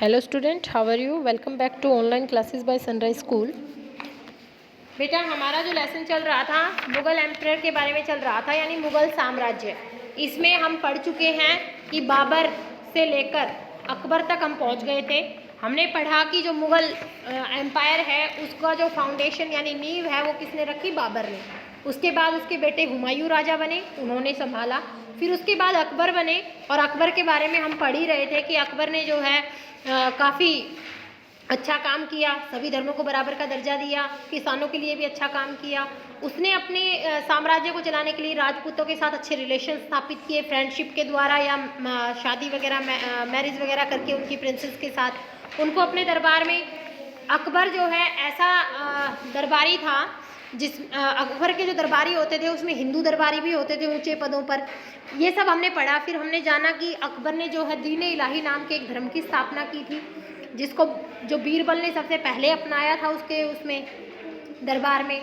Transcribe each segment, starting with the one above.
Hello student, how are you? Welcome back to online classes by Sunrise School. बेटा, हमारा जो lesson चल रहा था मुग़ल एम्परर के बारे में चल रहा था, यानी मुग़ल साम्राज्य। इसमें हम पढ़ चुके हैं कि बाबर से लेकर अकबर तक हम पहुंच गए थे। हमने पढ़ा कि जो मुग़ल एम्पायर है उसका जो फाउंडेशन यानी नींव है वो किसने रखी? बाबर ने। उसके बाद उसके बेटे हुमायूं राजा बने, उन्होंने संभाला। फिर उसके बाद अकबर बने, और अकबर के बारे में हम पढ़ ही रहे थे कि अकबर ने जो है काफ़ी अच्छा काम किया, सभी धर्मों को बराबर का दर्जा दिया, किसानों के लिए भी अच्छा काम किया। उसने अपने साम्राज्य को चलाने के लिए राजपूतों के साथ अच्छे रिलेशन स्थापित किए, फ्रेंडशिप के द्वारा या शादी वगैरह मैरिज वगैरह करके उनकी प्रिंसेस के साथ उनको अपने दरबार में। अकबर जो है ऐसा दरबारी था जिस अकबर के जो दरबारी होते थे उसमें हिंदू दरबारी भी होते थे ऊंचे पदों पर। ये सब हमने पढ़ा। फिर हमने जाना कि अकबर ने जो है दीन इलाही नाम के एक धर्म की स्थापना की थी, जिसको जो बीरबल ने सबसे पहले अपनाया था उसके उसमें दरबार में,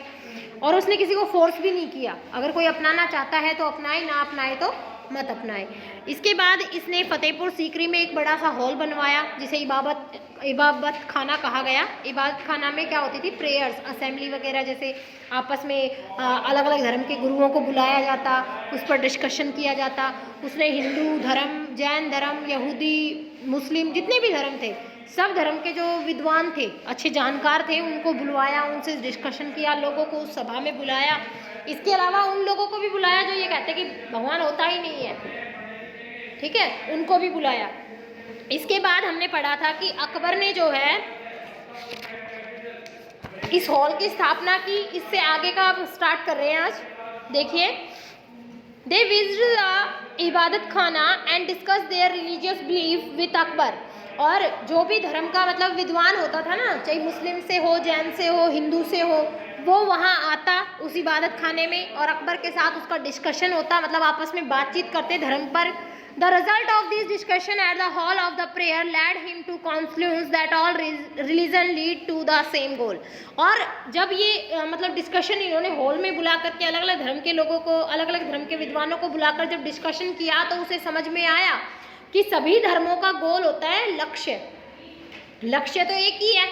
और उसने किसी को फोर्स भी नहीं किया। अगर कोई अपनाना चाहता है तो अपनाए, ना अपनाए तो मत अपनाए। इसके बाद इसने फतेहपुर सीकरी में एक बड़ा सा हॉल बनवाया जिसे इबादत खाना कहा गया। इबादत खाना में क्या होती थी? प्रेयर्स, असेंबली वगैरह, जैसे आपस में अलग अलग धर्म के गुरुओं को बुलाया जाता, उस पर डिस्कशन किया जाता। उसने हिंदू धर्म, जैन धर्म, यहूदी, मुस्लिम, जितने भी धर्म थे सब धर्म के जो विद्वान थे, अच्छे जानकार थे, उनको बुलवाया, उनसे डिस्कशन किया, लोगों को उस सभा में बुलाया। इसके अलावा उन लोगों को भी बुलाया जो ये कहते कि भगवान होता ही नहीं है, ठीक है, उनको भी बुलाया। इसके बाद हमने पढ़ा था कि अकबर ने जो है इस हॉल की स्थापना की। इससे आगे का आप स्टार्ट कर रहे हैं आज। देखिए, दे विजिटेड द इबादत खाना and discuss their religious belief with Akbar. और जो भी धर्म का मतलब विद्वान होता था ना, चाहे मुस्लिम से हो, जैन से हो, हिंदू से हो, वो वहाँ आता उस इबादत खाने में और अकबर के साथ उसका डिस्कशन होता, मतलब आपस में बातचीत करते धर्म पर। The result of this discussion at the hall of the prayer led him to conclude that all religion lead to the same goal। और जब ये मतलब डिस्कशन इन्होंने हॉल में बुला करके अलग अलग धर्म के लोगों को, अलग अलग धर्म के विद्वानों को बुलाकर जब डिस्कशन किया तो उसे समझ में आया कि सभी धर्मों का गोल होता है लक्ष्य। लक्ष्य तो एक ही है,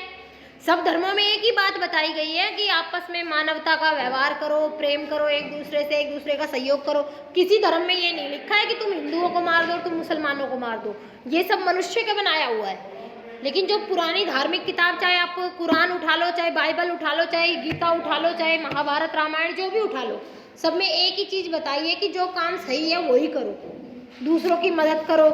सब धर्मों में एक ही बात बताई गई है कि आपस में मानवता का व्यवहार करो, प्रेम करो, एक दूसरे से एक दूसरे का सहयोग करो। किसी धर्म में ये नहीं लिखा है कि तुम हिंदुओं को मार दो, तुम मुसलमानों को मार दो। ये सब मनुष्य का बनाया हुआ है। लेकिन जो पुरानी धार्मिक किताब, चाहे आप कुरान उठा लो, चाहे बाइबल उठा लो, चाहे गीता उठा लो, चाहे महाभारत रामायण जो भी उठा लो, सब में एक ही चीज़ बताई है कि जो काम सही है वही करो, दूसरों की मदद करो,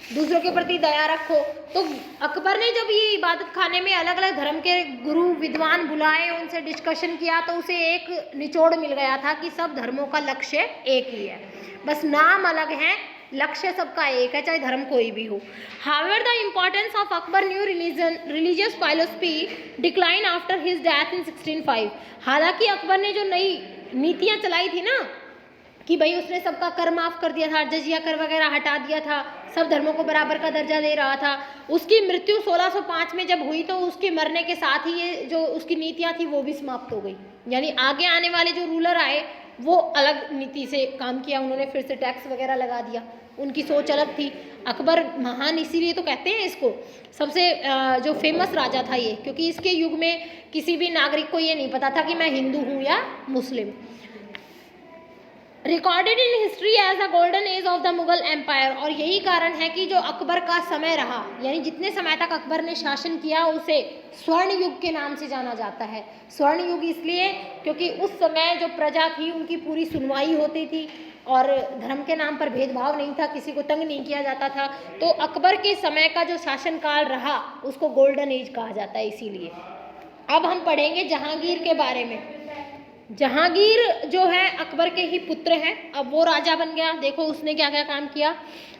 दूसरों के प्रति दया रखो। तो अकबर ने जब ये इबादत खाने में अलग अलग धर्म के गुरु विद्वान बुलाए, उनसे डिस्कशन किया, तो उसे एक निचोड़ मिल गया था कि सब धर्मों का लक्ष्य एक ही है, बस नाम अलग है, लक्ष्य सबका एक है, चाहे धर्म कोई भी हो। However, the importance of Akbar new religious philosophy declined after his death in 1605। हालांकि अकबर ने जो नई नीतियाँ चलाई थी ना कि भाई उसने सबका कर माफ़ कर दिया था, जजिया कर वगैरह हटा दिया था, सब धर्मों को बराबर का दर्जा दे रहा था, उसकी मृत्यु 1605 में जब हुई तो उसके मरने के साथ ही ये जो उसकी नीतियाँ थी वो भी समाप्त हो गई। यानी आगे आने वाले जो रूलर आए वो अलग नीति से काम किया, उन्होंने फिर से टैक्स वगैरह लगा दिया, उनकी सोच अलग थी। अकबर महान इसीलिए तो कहते हैं इसको, सबसे जो फेमस राजा था ये, क्योंकि इसके युग में किसी भी नागरिक को ये नहीं पता था कि मैं हिंदू हूँ या Muslim. Recorded in history as the golden age of the Mughal empire. और यही कारण है कि जो अकबर का समय रहा, यानी जितने समय तक अकबर ने शासन किया उसे स्वर्ण युग के नाम से जाना जाता है। स्वर्ण युग इसलिए क्योंकि उस समय जो प्रजा थी उनकी पूरी सुनवाई होती थी और धर्म के नाम पर भेदभाव नहीं था, किसी को तंग नहीं किया जाता था। तो अकबर के समय का जो शासनकाल रहा उसको गोल्डन एज कहा जाता है। इसीलिए अब हम पढ़ेंगे जहांगीर के बारे में। जहांगीर जो है अकबर के ही पुत्र हैं, अब वो राजा बन गया। देखो उसने क्या क्या काम किया।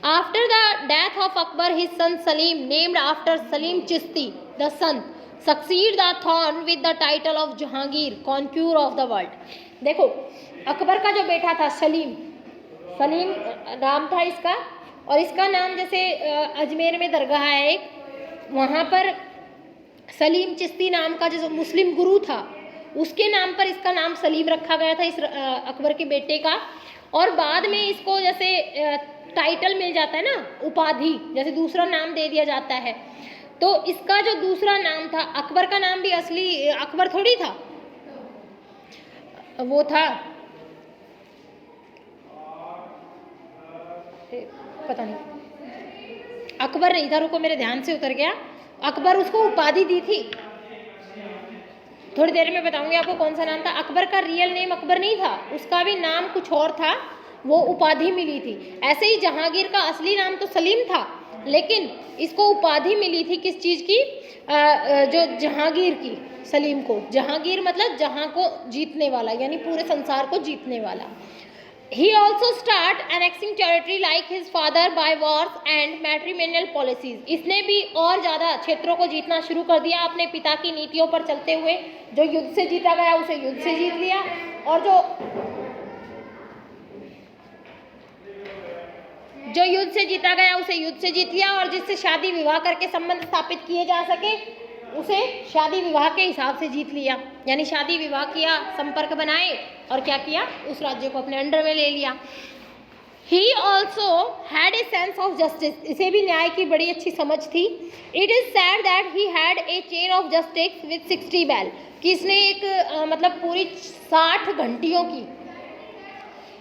After the death of Akbar his son Salim, named after Salim Chishti the son, succeed the throne with the title of Jahangir, conqueror of the world. देखो अकबर का जो बेटा था सलीम, सलीम नाम था इसका, और इसका नाम जैसे अजमेर में दरगाह है एक, वहाँ पर सलीम चिश्ती नाम का जो मुस्लिम गुरु था उसके नाम पर इसका नाम सलीम रखा गया था, इस अकबर के बेटे का। और बाद में इसको जैसे टाइटल मिल जाता है ना, उपाधि, जैसे दूसरा नाम दे दिया जाता है। तो इसका जो दूसरा नाम था, अकबर का नाम भी असली अकबर थोड़ी था, वो था पता नहीं, अकबर नहीं था, रुको मेरे ध्यान से उतर गया। अकबर उसको उपाधि दी थी, थोड़ी देर में बताऊंगी आपको कौन सा नाम था। अकबर का रियल नेम अकबर नहीं था, उसका भी नाम कुछ और था, वो उपाधि मिली थी। ऐसे ही जहांगीर का असली नाम तो सलीम था, लेकिन इसको उपाधि मिली थी किस चीज़ की, जो जहांगीर की। सलीम को जहांगीर मतलब जहां को जीतने वाला, यानी पूरे संसार को जीतने वाला। He also start annexing territory like his father by wars and matrimonial policies. इसने भी और ज़्यादा क्षेत्रों को जीतना शुरू कर दिया अपने पिता की नीतियों पर चलते हुए। जो युद्ध से जीता गया उसे युद्ध से जीत लिया, और जो युद्ध से जीता गया उसे युद्ध से जीत लिया, और जिससे शादी विवाह करके संबंध स्थापित किए जा सके उसे शादी विवाह के हिसाब से जीत लिया। यानी शादी विवाह किया, संपर्क बनाए, और क्या किया, उस राज्य को अपने अंडर में ले लिया। He also had a sense of justice. इसे भी न्याय की बड़ी अच्छी समझ थी। It is said that he had a chain of justice with 60 bell. कि इसने एक मतलब पूरी 60 घंटियों की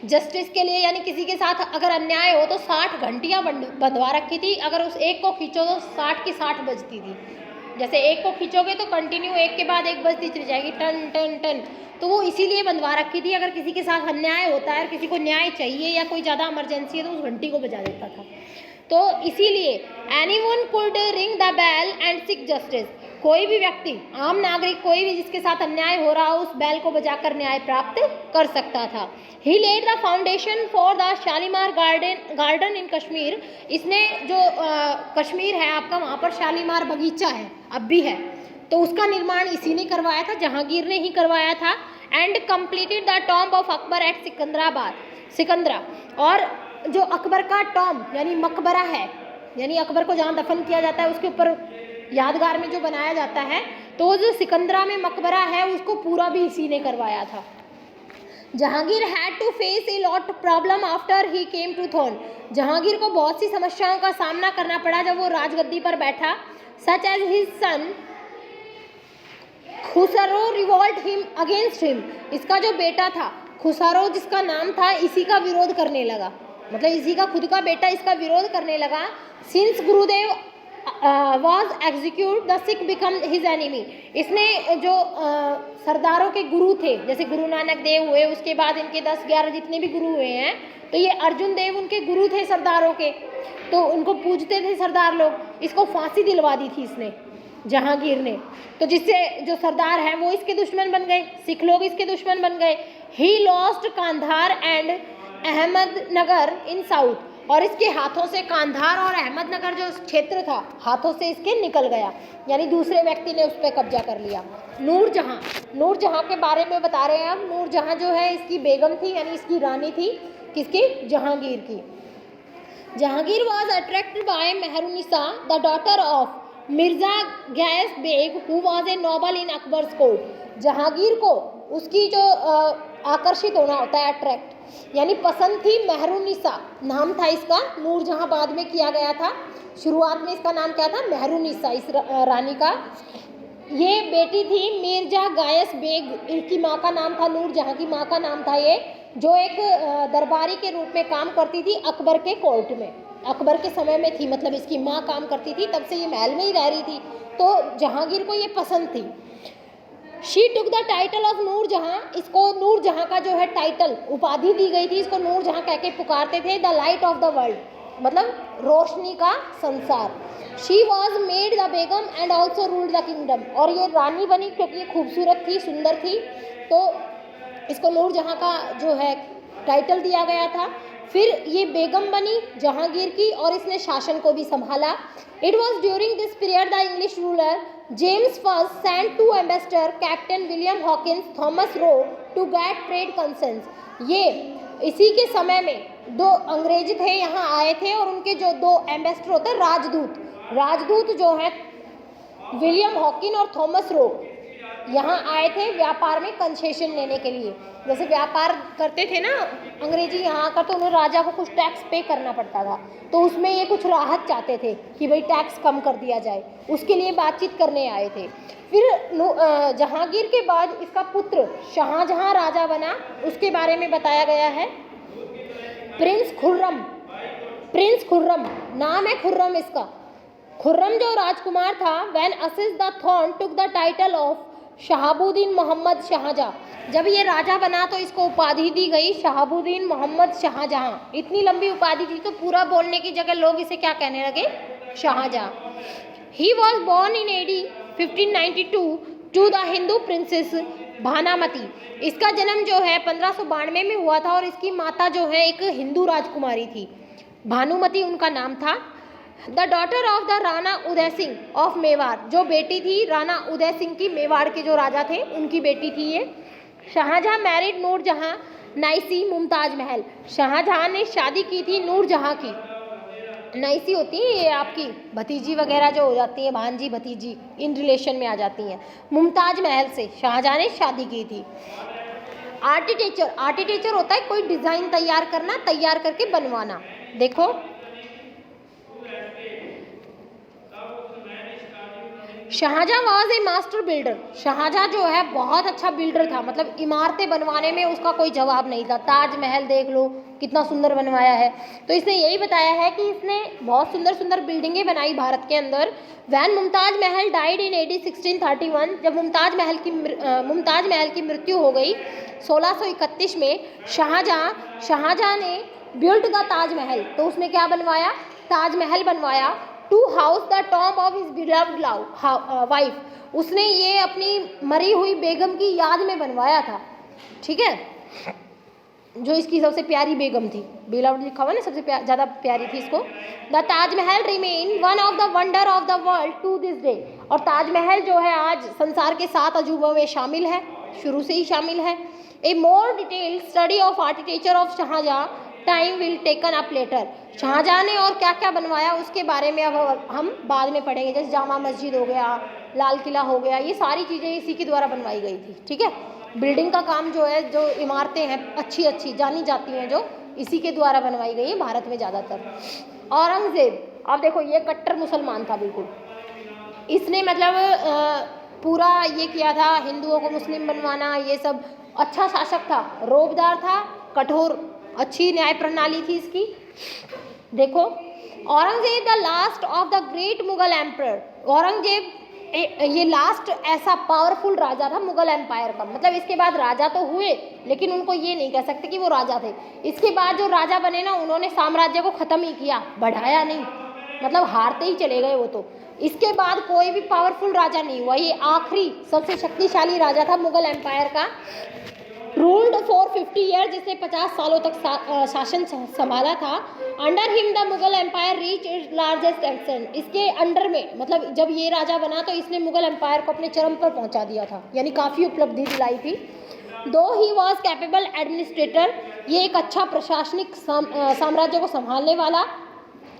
जस्टिस के लिए, यानी किसी के साथ अगर अन्याय हो तो 60 घंटियाँ बंधवा रखी थी। अगर उस एक को खींचो तो 60 की 60 बजती थी। जैसे एक को खींचोगे तो कंटिन्यू एक के बाद एक बजती चली जाएगी, टन टन टन। तो वो इसीलिए बंधवा रखी थी, अगर किसी के साथ अन्याय होता है और किसी को न्याय चाहिए या कोई ज़्यादा इमरजेंसी है तो उस घंटी को बजा देता था। तो इसीलिए anyone could ring the bell and seek justice. कोई भी व्यक्ति, आम नागरिक, कोई भी जिसके साथ अन्याय हो रहा हो, उस बैल को बजाकर न्याय प्राप्त कर सकता था। He laid the foundation for the Shalimar garden in Kashmir. इसने जो कश्मीर है आपका, वहाँ पर शालीमार बगीचा है, अब भी है, तो उसका निर्माण इसी ने करवाया था, जहांगीर ने ही करवाया था। And completed the tomb of Akbar at Sikandra. और जो अकबर का टॉम्ब यानी मकबरा है, यानी अकबर को जहाँ दफन किया जाता है उसके ऊपर यादगार में जो बनाया जाता है, तो वो जो सिकंदरा में मकबरा है उसको पूरा भी इसी ने करवाया था। Jahangir had to face a lot problem after he came to throne. Jahangir को बहुत सी समस्याओं का सामना करना पड़ा जब वो राजगद्दी पर बैठा। Such as his son Khusrau revolt him against him. इसका जो बेटा था खुसरो, जिसका नाम था, इसी का विरोध करने लगा, मतलब इसी का खुद का बेटा इसका विरोध करने लगा। Since Gurudev was executed, the Sikh become his enemy. इसने जो सरदारों के गुरु थे, जैसे गुरु नानक देव हुए, उसके बाद इनके 10-11 जितने भी गुरु हुए हैं, तो ये अर्जुन देव उनके गुरु थे सरदारों के, तो उनको पूजते थे सरदार लोग। इसको फांसी दिलवा दी थी इसने, जहांगीर ने। तो जिससे जो सरदार हैं वो इसके दुश्मन बन गए, सिख लोग इसके दुश्मन बन गए। He lost Kandahar and Ahmednagar in south. और इसके हाथों से कांधार और अहमदनगर जो क्षेत्र था, हाथों से इसके निकल गया, यानी दूसरे व्यक्ति ने उस पर कब्जा कर लिया। नूरजहां के बारे में बता रहे हैं हम। नूरजहां जो है इसकी बेगम थी, यानी इसकी रानी थी, किसकी, जहांगीर की। Jahangir was attracted by Mehrunnisa the daughter of Mirza Ghiyas Beg who was a noble in Akbar's court. Jahangir को उसकी जो आकर्षित होना होता है, अट्रैक्ट, यानी पसंद थी, मेहरुनिसा नाम था इसका। नूरजहां बाद में किया गया था, शुरुआत में इसका नाम क्या था, मेहरुनिसा, इस रानी का। ये बेटी थी मिर्जा गायस बेग, इनकी माँ का नाम था, नूरजहां की माँ का नाम था ये, जो एक दरबारी के रूप में काम करती थी अकबर के कोर्ट में। अकबर के समय में थी, मतलब इसकी माँ काम करती थी, तब से ये महल में ही रह रही थी, तो जहांगीर को ये पसंद थी। She took the title of Nur Jahan. इसको नूरजहां का जो है टाइटल, उपाधि दी गई थी, इसको नूरजहां कह के पुकारते थे, the light of the world, मतलब रोशनी का संसार। She was made the Begum and also ruled the kingdom. और ये रानी बनी क्योंकि ये खूबसूरत थी, सुंदर थी, तो इसको नूरजहां का जो है टाइटल दिया गया था। फिर ये बेगम बनी जहांगीर की, और इसने शासन को भी संभाला। It was during this period the English ruler James first sent to ambassador captain William Hawkins Thomas Roe to get trade concerns. ये इसी के समय में 2 अंग्रेज थे, यहाँ आए थे, और उनके जो 2 एम्बेसडर होते हैं, राजदूत जो है विलियम हॉकिन और थॉमस रो, यहाँ आए थे व्यापार में कंसेशन लेने के लिए। जैसे व्यापार करते थे ना अंग्रेजी यहाँ आकर, तो उन्हें राजा को कुछ टैक्स पे करना पड़ता था, तो उसमें ये कुछ राहत चाहते थे कि भाई टैक्स कम कर दिया जाए, उसके लिए बातचीत करने आए थे। फिर जहांगीर के बाद इसका पुत्र शाहजहां राजा बना, उसके बारे में बताया गया है। प्रिंस खुर्रम नाम है खुर्रम इसका। खुर्रम जो राजकुमार था, व्हेन असीस the throne took the title of Shahabuddin Muhammad Shah Jahan. जब ये राजा बना तो इसको उपाधि दी गई शहाबुद्दीन मोहम्मद शाहजहां। इतनी लंबी उपाधि थी तो पूरा बोलने की जगह लोग इसे क्या कहने लगे, Shah Jahan. He was born in AD 1592 to the Hindu princess Bhanamati. इसका जन्म जो है 1592 में हुआ था और इसकी माता जो है एक हिंदू राजकुमारी थी, भानुमती उनका नाम था। The daughter of the Rana Uday Singh of Mewar, जो बेटी थी राणा उदय सिंह की, मेवाड़ के जो राजा थे उनकी बेटी थी ये। शाहजहां मैरिड नूरजहां नाइसी मुमताज महल। शाहजहां ने शादी की थी नूरजहां की। नाइसी होती है ये आपकी भतीजी वगैरह जो हो जाती है, भांजी भतीजी इन रिलेशन में आ जाती हैं। मुमताज महल से शाहजहां ने शादी की थी। आर्किटेक्चर होता है कोई डिज़ाइन तैयार करना, तैयार करके बनवाना। देखो Shah Jahan was a master builder. Shah Jahan जो है बहुत अच्छा बिल्डर था, मतलब इमारतें बनवाने में उसका कोई जवाब नहीं था। ताजमहल देख लो कितना सुंदर बनवाया है। तो इसने यही बताया है कि इसने बहुत सुंदर सुंदर बिल्डिंगें बनाई भारत के अंदर। Van Mumtaz Mahal died in AD 1631, जब मुमताज महल की मृत्यु हो गई 1631 में, शाहजहां ने बिल्ट द ताजमहल, तो उसने क्या बनवाया, ताजमहल बनवाया। To house the tomb of his beloved wife, उसने ये अपनी मरी हुई बेगम की याद में बनवाया था, ठीक है, जो इसकी सबसे प्यारी बेगम थी। बिलव्ड लिखा हुआ ना, सबसे ज़्यादा प्यारी थी इसको। The Taj Mahal remain one of the wonder of the world to this day, और ताजमहल जो है आज संसार के 7 अजूबों में शामिल है, शुरू से ही शामिल है। A more detailed study of architecture of Shah Jahan time will taken up later. Shah Jahan ने और क्या क्या बनवाया उसके बारे में अब हम बाद में पढ़ेंगे। जैसे जामा मस्जिद हो गया, लाल किला हो गया, ये सारी चीज़ें इसी के द्वारा बनवाई गई थी, ठीक है। बिल्डिंग का काम जो है, जो इमारतें हैं अच्छी अच्छी जानी जाती हैं, जो इसी के द्वारा बनवाई गई है भारत में ज़्यादातर। औरंगजेब, अब देखो ये कट्टर मुसलमान था बिल्कुल, इसने मतलब पूरा ये किया था हिंदुओं को मुस्लिम बनवाना, ये सब। अच्छा शासक था, रोबदार था, कठोर, अच्छी न्याय प्रणाली थी इसकी। देखो Aurangzeb the last of the great Mughal emperor. Aurangzeb ये लास्ट ऐसा पावरफुल राजा था मुगल एम्पायर का, मतलब इसके बाद राजा तो हुए लेकिन उनको ये नहीं कह सकते कि वो राजा थे। इसके बाद जो राजा बने ना, उन्होंने साम्राज्य को ख़त्म ही किया, बढ़ाया नहीं, मतलब हारते ही चले गए वो तो। इसके बाद कोई भी पावरफुल राजा नहीं हुआ, ये आखिरी सबसे शक्तिशाली राजा था मुगल एम्पायर का। रूल्ड फॉर 50 ईयर, जिसने 50 सालों तक शासन संभाला था। Under him the Mughal empire reach its largest extent, इसके अंडर में, मतलब जब ये राजा बना तो इसने मुगल एम्पायर को अपने चरम पर पहुंचा दिया था, यानी काफ़ी उपलब्धि दिलाई थी। दो ही वॉज कैपेबल एडमिनिस्ट्रेटर, ये एक अच्छा प्रशासनिक साम्राज्य को संभालने वाला।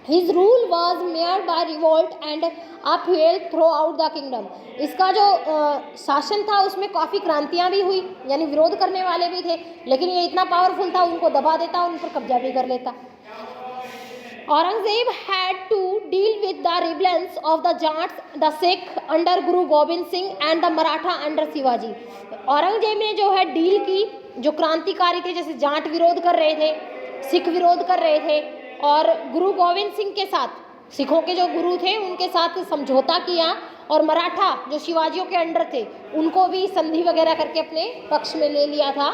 His rule was marred by revolt and upheaval throughout the kingdom. इसका जो शासन था उसमें काफ़ी क्रांतियाँ भी हुई, यानी विरोध करने वाले भी थे, लेकिन ये इतना पावरफुल था, उनको दबा देता, उन पर कब्जा भी कर लेता। Aurangzeb had to deal with the rebellions of the Jats, the Sikh under Guru Gobind Singh and the Maratha under Shivaji. Aurangzeb ने जो है डील की, जो क्रांतिकारी थे, जैसे जाट विरोध कर रहे थे, सिख विरोध कर रहे थे, और गुरु गोविंद सिंह के साथ, सिखों के जो गुरु थे उनके साथ समझौता किया, और मराठा जो शिवाजियों के अंडर थे उनको भी संधि वगैरह करके अपने पक्ष में ले लिया था।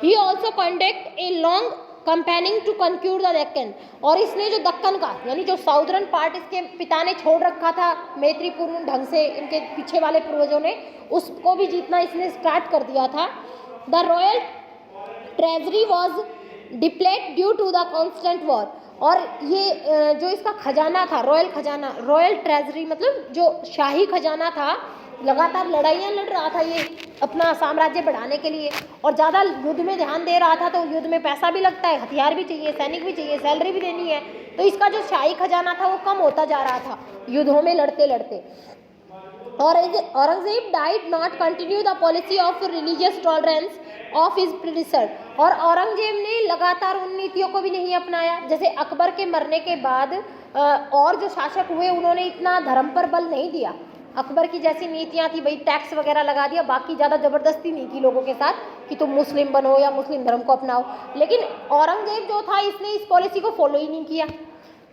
He also conduct a long campaigning to conquer the Deccan, और इसने जो दक्कन का, यानी जो साउदर्न पार्ट इसके पिता ने छोड़ रखा था मैत्रीपूर्ण ढंग से, इनके पीछे वाले पूर्वजों ने, उसको भी जीतना इसने स्टार्ट कर दिया था। The royal treasury was depleted due to the constant war, और ये जो इसका खजाना था, रॉयल खजाना, रॉयल ट्रेजरी मतलब जो शाही खजाना था, लगातार लड़ाइयाँ लड़ रहा था ये अपना साम्राज्य बढ़ाने के लिए, और ज़्यादा युद्ध में ध्यान दे रहा था, तो युद्ध में पैसा भी लगता है, हथियार भी चाहिए, सैनिक भी चाहिए, सैलरी भी देनी है, तो इसका जो शाही खजाना था वो कम होता जा रहा था युद्धों में लड़ते लड़ते। Aurangzeb died not continue the policy of religious tolerance of his प्रेडिसर, और औरंगजेब ने लगातार उन नीतियों को भी नहीं अपनाया। जैसे अकबर के मरने के बाद और जो शासक हुए उन्होंने इतना धर्म पर बल नहीं दिया। अकबर की जैसी नीतियां थी, भाई टैक्स वगैरह लगा दिया, बाकी ज़्यादा ज़बरदस्ती नहीं की लोगों के साथ कि तुम मुस्लिम बनो या मुस्लिम धर्म को अपनाओ। लेकिन औरंगजेब जो था इसने इस पॉलिसी को फॉलो ही नहीं किया।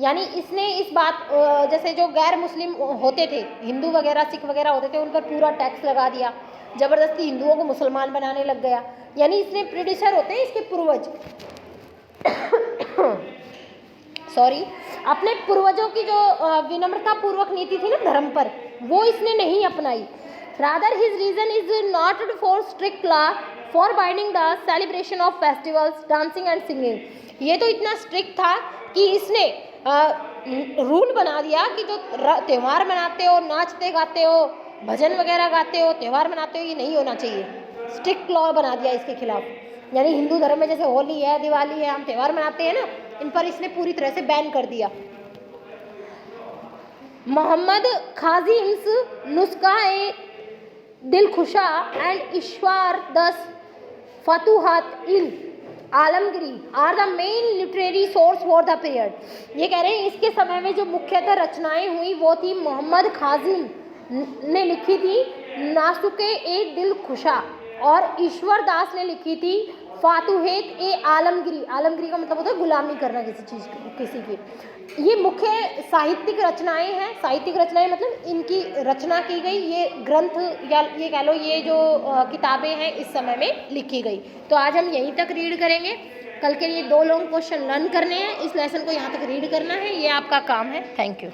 यानी इसने इस बात जैसे जो गैर मुस्लिम होते थे, हिंदू वगैरह सिख वगैरह होते थे, उन पर पूरा टैक्स लगा दिया, ज़बरदस्ती हिंदुओं को मुसलमान बनाने लग गया। यानी इसने प्रेडिसर होते हैं इसके पूर्वज सॉरी, अपने पूर्वजों की जो विनम्रता पूर्वक नीति थी ना धर्म पर, वो इसने नहीं अपनाई। Rather his reason is not for strict law for binding the celebration of festivals, dancing and singing. ये तो इतना स्ट्रिक्ट था कि इसने रूल बना दिया कि जो त्यौहार मनाते हो, नाचते गाते हो, भजन वगैरह गाते हो, त्यौहार मनाते हो, ये नहीं होना चाहिए। स्ट्रिक्ट लॉ बना दिया इसके खिलाफ। यानी हिंदू धर्म में जैसे होली है, दिवाली है, हम त्यौहार मनाते हैं ना, इन पर इसने पूरी तरह से बैन कर दिया। मोहम्मद खाजिम्स नुस्खा ए दिलखुशा and Ishwar Das Futuhat i Alamgiri are the main literary source for the period. ये कह रहे हैं इसके समय में जो मुख्यतः रचनाएं हुई वो थी मोहम्मद खाजिम ने लिखी थी नासुके ए दिलखुशा, और ईश्वर दास ने लिखी थी फातुहेत ए आलमगिरी। आलमगिरी का मतलब होता है गुलामी करना किसी चीज़ की, किसी की। ये मुख्य साहित्यिक रचनाएं हैं। साहित्यिक रचनाएं मतलब इनकी रचना की गई ये ग्रंथ, या ये कह लो ये जो किताबें हैं इस समय में लिखी गई। तो आज हम यहीं तक रीड करेंगे। कल के लिए 2 लॉन्ग क्वेश्चन लर्न करने हैं। इस लेसन को यहाँ तक रीड करना है, ये आपका काम है। Thank you.